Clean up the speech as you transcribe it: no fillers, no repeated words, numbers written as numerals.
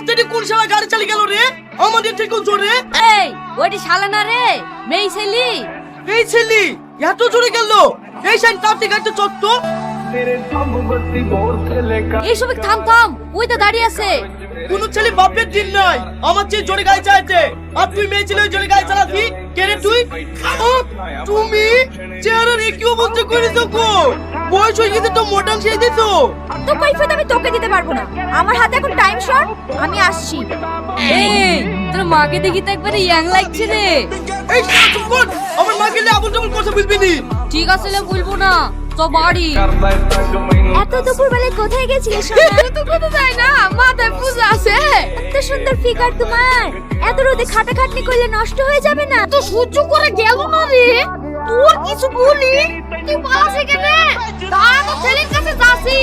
রাস্তাটি কোন শালা গাড়ি চালিয়ে গেল রে? আমাদের থেকেও জোরে। এই ওইটি শালা না রে, মেয়ে ছেলি। এই ছেলে এত জোরে গেল? এই সাইন ট্রাফিক গাড়িতে চত্ব। এইসব থাম থাম, ওই তো দাঁড়িয়ে আছে। কোন ছেলে বাপের দিন নাই, আমার চেয়ে জোরে গাড়ি চালাতে। আর তুই মেয়ে ছেলে জোরে গাড়ি চালাবি? কে রে তুই? তুমি চেহারার একই অবস্থা করেছো গো। বয়স হয়ে গেছে তো মোটাং সেই দিছো। তো কৈফিয়ত আমি তোকে দিতে পারবো না, আমার হাতে এখন টাইম শর্ট, আমি আসছি। এই তোর মাকে দেখি তো একবারে ইয়াং লাগছে রে। এই শালা চুপ কর, আমার মাকে নিয়ে আবল তাবল কথা বলবি নি। ঠিক আছে লে, বলবো না, তো বাড়ি। এত দুপুর বেলায় কোথায় গেছিলে সোনা? তো কোথাও যায় না, মাথায় পূজা আছে। এত সুন্দর ফিগার তোমার, এত রোদে খাটাখাটনি করলে নষ্ট হয়ে যাবে না? তো সহ্য করে গেল না রে। তোর কিছু বলি, তুই পালাস কেন? দাঁড়া, তো ছেলের কাছে যাচ্ছি।